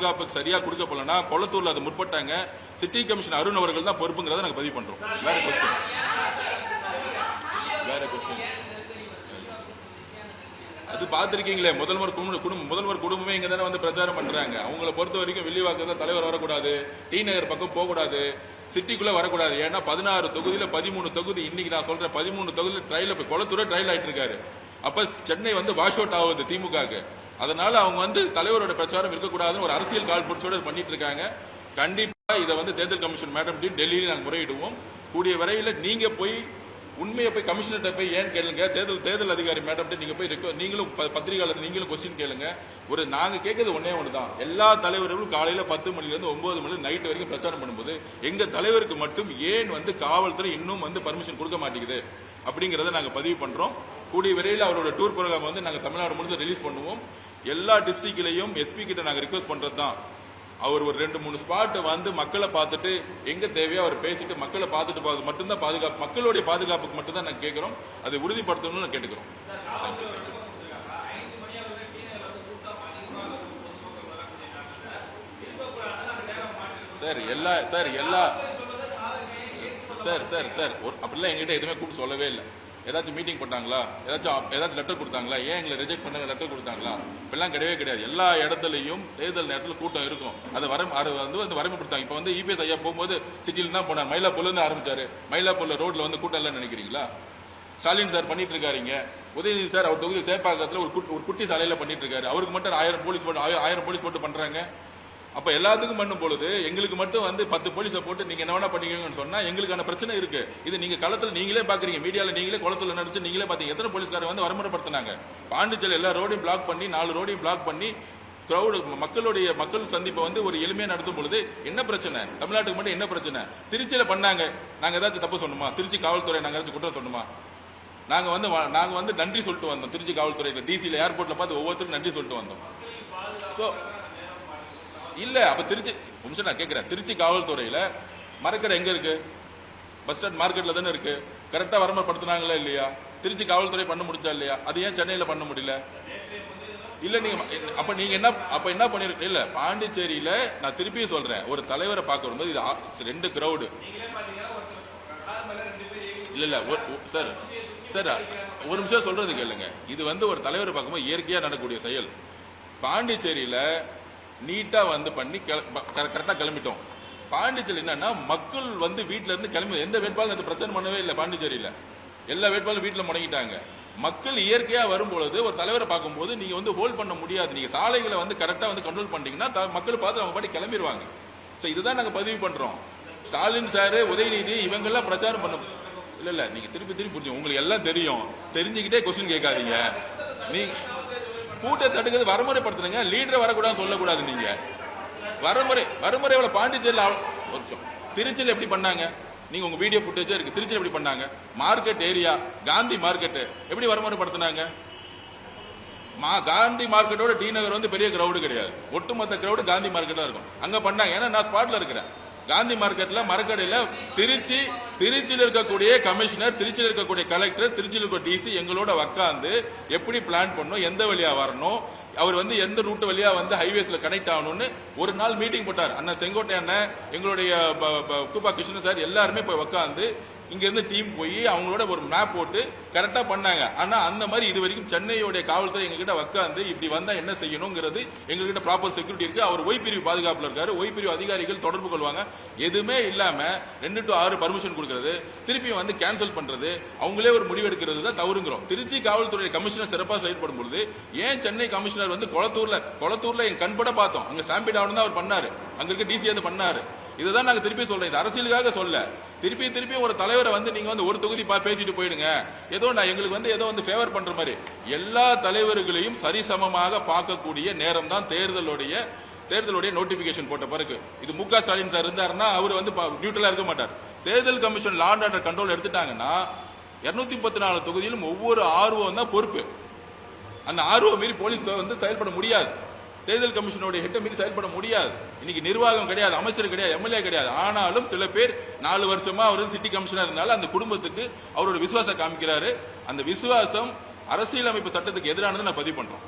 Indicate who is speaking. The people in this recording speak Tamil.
Speaker 1: பாதுகாப்புக்கு சரியா கொடுக்கப்படலன்னா கொளத்தூர்ல அதை முற்பட்டாங்க. சிட்டி கமிஷன் அருண் அவர்கள் தான் பொறுப்புங்கிறத நாங்க பதிவு பண்றோம். வேற கொஸ்டின் அது பாத்திருக்கீங்களே, முதல்வர் குடும்பமே இங்க தானே வந்து பிரச்சாரம் பண்றாங்க. அவங்களை பொறுத்த வரைக்கும் வில்லிவாக்கம் தான் தலைவர் வரக்கூடாது, டி நகர் பக்கம் போகக்கூடாது, சிட்டிக்குள்ள வரக்கூடாது. ஏன்னா 16 தொகுதியில 13 தொகுதி இன்னைக்கு நான் சொல்றேன் 13 தொகுதியில ட்ரையல் கொளத்தூர ட்ரையல் ஆயிட்டு இருக்காரு. அப்ப சென்னை வந்து வாஷ் அவுட் ஆகுது திமுக. அதனால அவங்க வந்து தலைவரோட பிரச்சாரம் இருக்கக்கூடாதுன்னு ஒரு அரசியல் கால் பிடிச்சோட பண்ணிட்டு இருக்காங்க. கண்டிப்பா இதை வந்து தேர்தல் கமிஷன் மேடம் டெல்லியில நாங்கள் முறையிடுவோம். கூடிய வரையில நீங்க போய் உண்மையை போய் கமிஷனர்கிட்ட போய் ஏன் கேளுங்க, தேர்தல் அதிகாரி மேடம் நீங்க போய் நீங்களும் பத்திரிகையாளர் நீங்களும் கொஸ்டின் கேளுங்க. நாங்க கேட்கறது ஒன்னே ஒண்ணுதான், எல்லா தலைவர்களும் காலையில 10 மணில இருந்து 9 மணி நைட் வரைக்கும் பிரச்சாரம் பண்ணும்போது எங்க தலைவருக்கு மட்டும் ஏன் வந்து காவல்துறை இன்னும் வந்து பர்மிஷன் கொடுக்க மாட்டேங்குது அப்படிங்கறத நாங்க பதிவு பண்றோம். கூடிய விரைவில் அவரோட டூர் ப்ரோக்ராம் வந்து நாங்க தமிழ்நாடு முழுக்க ரிலீஸ் பண்ணுவோம். எல்லா டிஸ்ட்ரிக்ட்லயும் எஸ்பி கிட்ட நாங்க ரிக்வெஸ்ட் பண்றதுதான், அவர் ஒரு 2-3 ஸ்பாட் வந்து மக்களை பார்த்துட்டு எங்க தேவையோ அவர் பேசிட்டு மக்களை பார்த்துட்டு போகிறது மட்டும்தான் பாதுகாப்பு, மக்களுடைய பாதுகாப்புக்கு மட்டும் தான் நாங்க கேட்கிறோம். அதை உறுதிப்படுத்தணும்னு கேட்டுக்கிறோம். சார் அப்படிலாம் எங்கிட்ட எதுவுமே கூப்பிட்டு சொல்லவே இல்லை. ஏதாச்சும் மீட்டிங் போட்டாங்களா, ஏதாச்சும் லெட்டர் கொடுத்தாங்களா, ஏன் எங்களை ரிஜெக்ட் பண்ண லெட்டர் கொடுத்தாங்களா? இப்பெல்லாம் கிடையவே கிடையாது. எல்லா இடத்துலையும் தேர்தல் நேரத்தில் கூட்டம் இருக்கும். அதை வந்து வரம்படுத்தாங்க. இப்போ வந்து இபிஎஸ் ஐயா போகும்போது சிட்டியில தான் போனார், மயிலாப்பூர்ல இருந்து ஆரம்பிச்சாரு. மயிலாப்பூர்ல ரோட்ல வந்து கூட்டம் எல்லாம் நினைக்கிறீங்களா? ஸ்டாலின் சார் பண்ணிட்டு இருக்காருங்க. உதயநிதி சார் அவர் தொகுதி சேப்பாக்கத்துல ஒரு குட்டி சாலையில பண்ணிட்டு இருக்காரு. அவருக்கு மட்டும் 1000 போலீஸ் போட்டு பண்றாங்க. அப்ப எல்லாத்துக்கும் பண்ணும் பொழுது எங்களுக்கு மட்டும் வந்து 10 போலீஸை போட்டு நீங்க என்ன வேணா பண்ணீங்கன்னு சொன்னா எங்களுக்கான பிரச்சனை இருக்கு. இது நீங்க களத்துல நீங்களே பாக்குறீங்க, மீடியால நீங்களே குளத்துல நடிச்சு நீங்களே பாத்தீங்க. எத்தனை போலீஸ்காரங்க வந்து வரமுறைப்படுத்தினாங்க. பாண்டிச்சேரி எல்லா ரோடையும் பிளாக் பண்ணி 4 ரோடையும் பிளாக் பண்ணி மக்கள் சந்திப்பை வந்து ஒரு எளிமையா நடத்தும் பொழுது என்ன பிரச்சனை? தமிழ்நாட்டுக்கு மட்டும் என்ன பிரச்சனை? திருச்சியில பண்ணாங்க, நாங்க ஏதாச்சும் தப்பு சொன்னோமா? திருச்சி காவல்துறை நாங்க ஏதாச்சும் குற்றம் சொன்னோமா? நாங்க வந்து நன்றி சொல்லிட்டு வந்தோம். திருச்சி காவல்துறையில டிசில ஏர்போர்ட்ல பார்த்து ஒவ்வொருத்தரும் நன்றி சொல்லிட்டு வந்தோம். இல்ல அப்ப திருச்சி நான் கேட்கிறேன், திருச்சி காவல்துறையில மரக்கடை எங்க இருக்கு? பஸ் ஸ்டாண்ட் மார்க்கெட்ல தானே இருக்கு. கரெக்டா வரம்படுத்தினாங்களா இல்லையா? திருச்சி காவல்துறை பண்ண முடிச்சா இல்லையா? அது ஏன் சென்னையில பண்ண முடியல? இல்ல நீங்க என்ன பண்ணிருக்க? இல்ல பாண்டிச்சேரியில நான் திருப்பி சொல்றேன், ஒரு தலைவரை பார்க்க வரும்போது இது 2 கிரௌடு. இல்ல சார் ஒரு நிமிஷம் சொல்றது கேளுங்க. இது வந்து ஒரு தலைவரை பார்க்கும்போது இயற்கையா நடக்கக்கூடிய செயல். பாண்டிச்சேரியில நீட்டா வந்து பண்ணி கரெக்டா கிளம்பிட்டோம். பாண்டிச்சேரி என்னன்னா மக்கள் வந்து வீட்டுல இருந்து கிளம்பி எந்த வேட்பாளரும் பிரச்சனை பண்ணவே இல்லை. பாண்டிச்சேரியில எல்லா வேட்பாளரும் வீட்டுல முடங்கிட்டாங்க. மக்கள் இயற்கையா வரும்பொழுது ஒரு தலைவரை பார்க்கும்போது நீங்க வந்து ஹோல்ட் பண்ண முடியாது. நீங்க சாலைகளை வந்து கரெக்டா வந்து கண்ட்ரோல் பண்ணிட்டீங்கன்னா மக்கள் பார்த்து அவங்க பாட்டி கிளம்பிடுவாங்க. இதுதான் நாங்க பதிவு பண்றோம். ஸ்டாலின் சார், உதயநிதி இவங்க எல்லாம் பிரச்சாரம் பண்ண இல்ல நீங்க திருப்பி புரிஞ்சு உங்களுக்கு எல்லாம் தெரியும், தெரிஞ்சுக்கிட்டே கொஸ்டின் கேட்காதீங்க. நீ கூட்டத்தை தடுக்கிறது வரமுறைப்படுத்துறீங்க, லீடரை வரக்கூடாதுன்னு சொல்லக்கூடாது. நீங்க வரமுறை பாண்டிச்சேரியில் திருச்சியில் எப்படி பண்ணாங்க? நீங்க உங்க வீடியோ ஃபுட்டேஜ் இருக்கு. திருச்சியில் எப்படி பண்ணாங்க? மார்க்கெட் ஏரியா காந்தி மார்க்கெட் எப்படி வரமுறைப்படுத்தினாங்க? காந்தி மார்க்கெட்டோட டி நகர் வந்து பெரிய கிரௌடு கிடையாது, ஒட்டுமொத்த கிரௌடு காந்தி மார்க்கெட்ல இருக்கும். அங்க பண்ணாங்க. ஏன்னா நான் ஸ்பாட்ல இருக்கிறேன். காந்தி மார்க்கெட்ல மரக்கடையில திருச்சியில் இருக்கக்கூடிய கமிஷனர், திருச்சியில் இருக்கக்கூடிய கலெக்டர், திருச்சியில் இருக்க டிசி எங்களோட உட்கார்ந்து எப்படி பிளான் பண்ணணும், எந்த வழியா வரணும், அவர் வந்து எந்த ரூட் வழியா வந்து ஹைவேஸ்ல கனெக்ட் ஆகணும்னு ஒரு நாள் மீட்டிங் போட்டார். அண்ணன் செங்கோட்டை அண்ணன், எங்களுடைய கூப்பா கிருஷ்ணன் சார் எல்லாருமே போய் உட்காந்து இங்க இருந்து டீம் போய் அவங்களோட ஒரு மேப் போட்டு கரெக்டா பண்ணாங்க. ஆனா அந்த மாதிரி இது வரைக்கும் சென்னையோட காவல்துறை எங்ககிட்ட உட்காந்து இப்படி வந்தா என்ன செய்யணுங்கிறது எங்ககிட்ட ப்ராப்பர் செக்யூரிட்டி இருக்கு. அவர் ஒய் பிரிவு பாதுகாப்புல இருக்காரு. ஒய் பிரிவு அதிகாரிகள் தொடர்பு கொள்வாங்க. எதுவுமே இல்லாம 2 to 6 பர்மிஷன் கொடுக்கறது, திருப்பி வந்து கேன்சல் பண்றது, அவங்களே ஒரு முடிவு எடுக்கிறது தான் தவறுங்கிறோம். திருச்சி காவல்துறை கமிஷனர் சிறப்பாக செயல்படும் பொழுது ஏன் சென்னை கமிஷனர் வந்து கொளத்தூர்ல என் கண்பட பார்த்தோம். அங்க ஸ்டாம்பிட் ஆகணும் தான் அவர் பண்ணாரு. அங்க இருக்க டிசி வந்து பண்ணாரு. இதுதான் நாங்க திருப்பி சொல்றேன். இது அரசியலுக்காக சொல்ல. திருப்பி ஒரு தலைவரை வந்து நீங்க வந்து ஒரு தொகுதி பேசிட்டு போயிடுங்க, ஏதோ நான் எங்களுக்கு வந்து ஏதோ வந்து ஃபேவர் பண்ற மாதிரி. எல்லா தலைவர்களையும் சரிசமமாக பார்க்கக்கூடிய நேரம் தான் தேர்தலுடைய நோட்டிபிகேஷன் போட்ட பிறகு. இது முக ஸ்டாலின் சார் இருந்தாருன்னா அவர் வந்து நியூட்ரலா இருக்க மாட்டார். தேர்தல் commission law and order control எடுத்துட்டாங்கன்னா 234 தொகுதியிலும் ஒவ்வொரு ஆர்வம் தான் பொறுப்பு. அந்த ஆர்வம் மீறி போலீஸ் வந்து செயல்பட முடியாது. தேர்தல் கமிஷனுடைய ஹெட்டை மீறி செயல்பட முடியாது. இன்னைக்கு நிர்வாகம் கிடையாது, அமைச்சர் கிடையாது, எம்எல்ஏ கிடையாது. ஆனாலும் சில பேர் 4 வருஷமா அவர் சிட்டி கமிஷனர் இருந்தாலும் அந்த குடும்பத்துக்கு அவரோட விசுவாசம் காமிக்கிறாரு. அந்த விசுவாசம் அரசியலமைப்பு சட்டத்துக்கு எதிரானது நான் பதிவு பண்றோம்.